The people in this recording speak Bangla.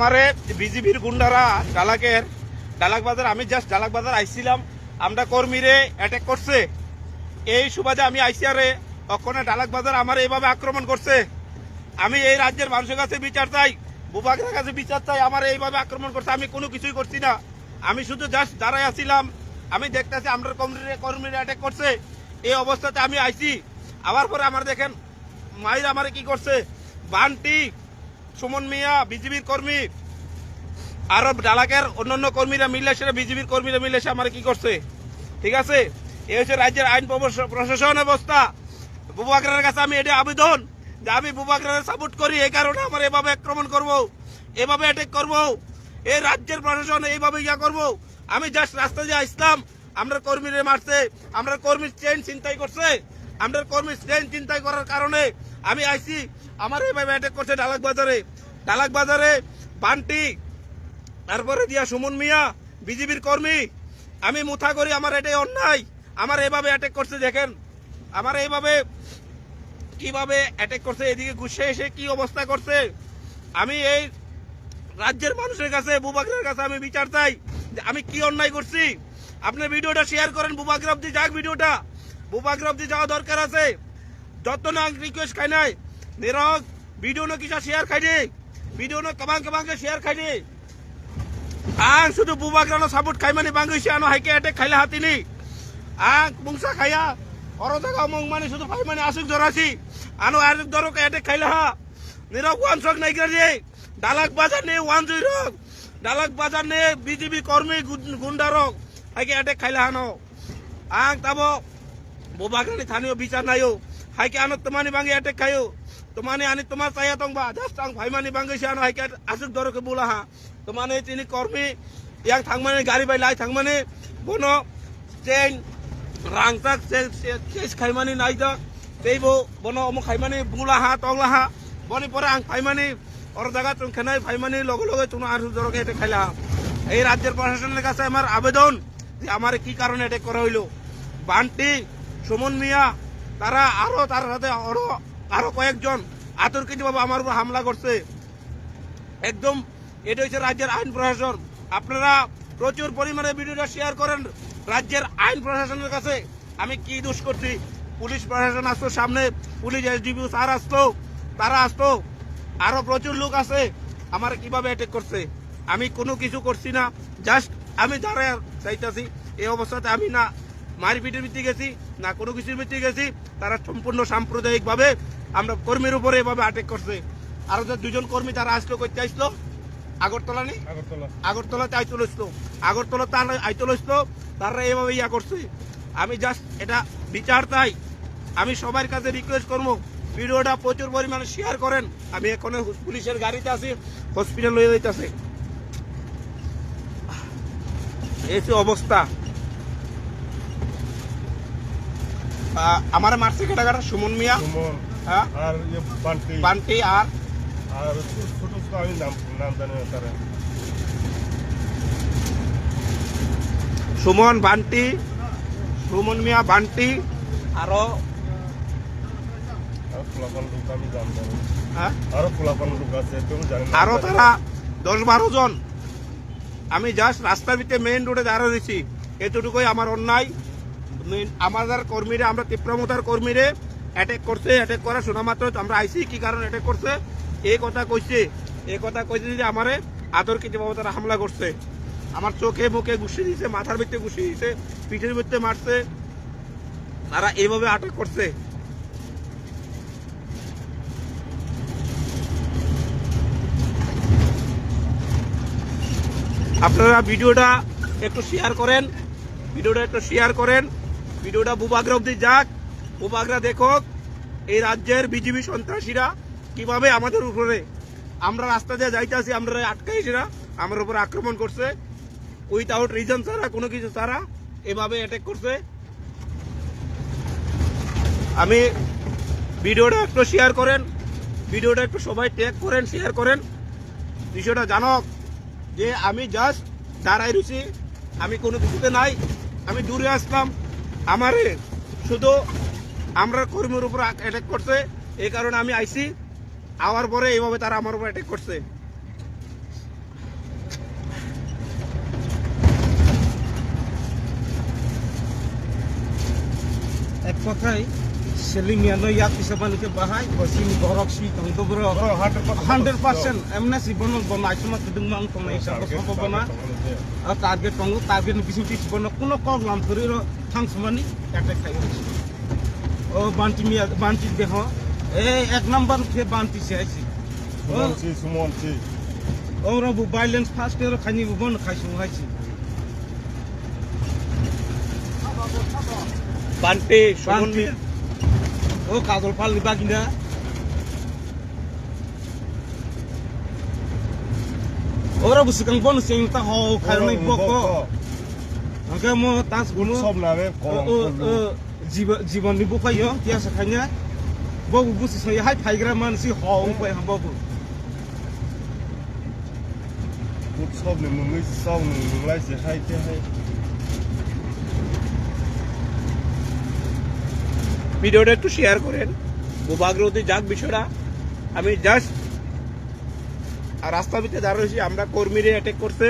আমারে বিজেপির গুন্ডারা ডালাক বাজার, আমি জাস্ট ডালাক বাজার আইছিলাম, আমরা কর্মীরে অ্যাটাক করছে। এই সুবাদে আমি আইসিয়ারে ওখানে ডালাক বাজার আমার এইভাবে আক্রমণ করছে। আমি এই রাজ্যের মানুষের কাছে বিচার চাই, বুবাগের কাছে বিচার চাই। আমার এইভাবে আক্রমণ করছে, আমি কোনো কিছুই করছি না। আমি শুধু জাস্ট দাঁড়াই আছিলাম, আমি দেখতেছি আমরা কর্মীরা অ্যাটাক করছে। এই অবস্থাতে আমি আইছি। আবার পরে আমার দেখেন মাইর আমারে কি করছে, বান্টি, সুমন মিয়া বিজেপির কর্মী, আরো ডালাকের অন্যান্য কর্মীরা মিলে সেটা বিজেপির কর্মীরা মিলে সে আমার কি করছে। ঠিক আছে, এই হচ্ছে রাজ্যের আইন প্রশাসন অবস্থা। বুবাগরের কাছে আমি এটা আবেদন যে আমি বুবাগরের সাপোর্ট করি, এই কারণে আমার এভাবে আক্রমণ করবো, এভাবে অ্যাটাক করবো, এই রাজ্যের প্রশাসন এইভাবে ইয়া করবো। আমি জাস্ট রাস্তা দিয়ে আসলাম, আমরা কর্মীরা মারছে, আমরা কর্মীর ট্রেন চিন্তাই করছে, আমরা কর্মীর ট্রেন চিন্তাই করার কারণে আমি আইছি। আমার এইভাবে অ্যাটাক করছে ডালাক বাজারে বান্টি, তারপরে দিয়া সুমন মিয়া বিজেপির কর্মী। আমি মুথা করি, আমার এটাই অন্যায়। আমার এইভাবে অ্যাটাক করছে, দেখেন আমার এইভাবে কিভাবে অ্যাটাক করছে, এদিকে ঘুষে এসে কি অবস্থা করছে। আমি এই রাজ্যের মানুষের কাছে, বুবাগরের কাছে আমি বিচার চাই যে আমি কি অন্যায় করছি। আপনি ভিডিওটা শেয়ার করেন, বুবাগর অব্দি যাক, ভিডিওটা বুবাগর অব্দি যাওয়া দরকার আছে। যত না রিকোয়েস্ট খাই নাই নিরক ভিডিও না কিসা শেয়ার খাইনি, ভিডিও না কাবাংকে শেয়ার খাইনি। আং শুধু বুবাগরানো সাপোর্ট খাই মানে বাঙ্গিসি আনো হাইকে অ্যাটাক খাইলে হাতিনি। আং মুংসা খাইয়া অর জায়গা মং মানে শুধু ভাই মানে আসুক ধরাছি আনো আর ধরক অ্যাটাক খাইলে হা নিরক ওয়ান শক নাই করে ডালাক বাজার নে ওয়ান জুই রক, ডালাক বাজার নে বিজেপি কর্মী গুন্ডারক হাইকে অ্যাটাক খাইলে হানো। আং তাবো বুবাগরানি স্থানীয় বিচার নাইও হাইকে আনো তোমানি বাঙ্গি অ্যাটাক খাইও, তোমানে আনি তোমার চাইয়া তংবা জাস্ট আং ভাই মানে বাঙ্গিসি আনো হাইকে আসুক ধরকে বলা হা। তোমানে তিনি কর্মী ইয়াং থাকমানে গাড়ি বাই লাই থাকমানে বনো চেন রাংতাক চেস খাইমানি নাইদা তেইবো বনো অমো খাইমানি বুলাহা তংলাহা বনি পরে আং ফাইমানি ওর জায়গা তুমি খেনাই ফাইমানি লগে লগে তুমি আর ধরকে এটা খাইলা। এই রাজ্যের প্রশাসনের কাছে আমার আবেদন যে আমার কি কারণে এটা করা হইলো। বান্টি, সুমন মিয়া তারা আরো তার সাথে আরো কয়েকজন আতর্কিতভাবে আমার উপর হামলা করছে। একদম এটা হচ্ছে রাজ্যের আইন প্রশাসন। আপনারা প্রচুর পরিমাণে ভিডিওটা শেয়ার করেন রাজ্যের আইন প্রশাসনের কাছে। আমি কি দোষ করছি, পুলিশ প্রশাসন আসতো সামনে, পুলিশ এসডিপিও স্যার আসতো, তারা আসতো, আরো প্রচুর লোক আছে। আমার কিভাবে অ্যাটাক করছে, আমি কোনো কিছু করছি না, জাস্ট আমি দাঁড়ায় চাইতেছি। এই অবস্থাতে আমি না মারপিটের ভিত্তি গেছি না কোনো কিছুর ভিত্তি গেছি। তারা সম্পূর্ণ সাম্প্রদায়িক ভাবে আমরা কর্মীর উপরে এভাবে অ্যাটাক করছে। আরো যে দুজন কর্মী তারা আসলো, করতে আসলো আগরতলা নেই, আগরতলাতে আইতল আসলো, আগরতলা তার আইতল আসলো, তারা এভাবে ইয়া করছে। আমি জাস্ট এটা বিচার চাই। আমি সবার কাছে রিকোয়েস্ট করবো ভিডিওটা প্রচুর পরিমাণে শেয়ার করেন। আমি এখন পুলিশের গাড়িতে আছি, হসপিটাল হয়ে যাইতেছে। এই অবস্থা আমার মারছে কেটাকাটা সুমন মিয়া, হ্যাঁ বান্টি আর সুমন বান্টি, সুমন মিয়া বান্টি আরো আরো তারা 10-12 জন। আমি জাস্ট রাস্তার ভিতরে মেইন রোডে দাঁড়িয়ে রয়েছি, এতটুকুই আমার অন্যায়। আমাদের কর্মীরা, আমরা তীব্রমতার কর্মীরে অ্যাটাক করছে। অ্যাটাক করা শোনা মাত্র আমরা আইসি কি কারণ অ্যাটাক করছে এই কথা কইছে যে আমারে আতর্কিতভাবে তারা হামলা করছে। আমার চোখে মুখে ঘুষি দিয়েছে, মাথার ভিতরে ঘুষি দিয়েছে, পিঠের ভিতরে মারছে, তারা এইভাবে আটক করছে। আপনারা ভিডিওটা একটু শেয়ার করেন, ভিডিওটা বুবাগরা অব্দি যাক, বুবাগরা দেখুক এই রাজ্যের বিজেপি সন্ত্রাসীরা কিভাবে আমাদের উপরে, আমরা রাস্তা দিয়ে যাইতেছি, আমরা আটকাইছি না, আমার উপর আক্রমণ করছে উইথাউট রিজন ছাড়া, কোনো কিছু ছাড়া এভাবে অ্যাটাক করছে। আমি ভিডিওটা একটু শেয়ার করেন, ভিডিওটা একটু সবাই ট্যাগ করেন, শেয়ার করেন, বিষয়টা জানক যে আমি জাস্ট দাঁড়াই রয়েছি, আমি কোনো কিছুতে নাই, আমি দূরে আসলাম। আমারে শুধু আমরা কর্মীর উপর অ্যাটাক করছে, এই কারণে আমি আইসি। আওয়ার পরে এইভাবে তারা আমার উপর অ্যাটাক করছে। কথাই সেলিমিয়ানো ইয়াক হিসাবানিকে বাহাই বসিনি গরক সি তংদব্র 100% এমনে সিবন বনাইসমা তুদুংমান তংনাই হিসাব সম্ভাবনা টার্গেট তংগো টার্গেট বিসুটি সিবন কোনো কল লাম করির থাংসমানি অ্যাটাক খাইছে ও বান্টি দেহ এই এক নাম্বার কে বান্টি চাইছি সুমনছি ও রবু ভাইলেন্স ফার্স্ট এর খানি বন খাইছো হাইছি বান্টি সুমন ও কাজল পাল্লি বাগিনা ওরা বুসিকাং বন সিং তা হ খাইনাই বক আগে মো তাস গুলো সব নামে কলম জীবননি বুফাইও তিয়া সাখাইনা ববু বুসি সই হাই ফাইগ্রা মানসি হ উপায় হাববু সব নমুই সব নমুলাই সে হাইতে হাই ভিডিওটা একটু শেয়ার করেন ভূভাগ্রহতে যাক বিষয়টা আমি জাস্ট রাস্তা ভিতরে দাঁড়িয়ে রয়েছি আমরা কর্মীরে অ্যাটাক করছে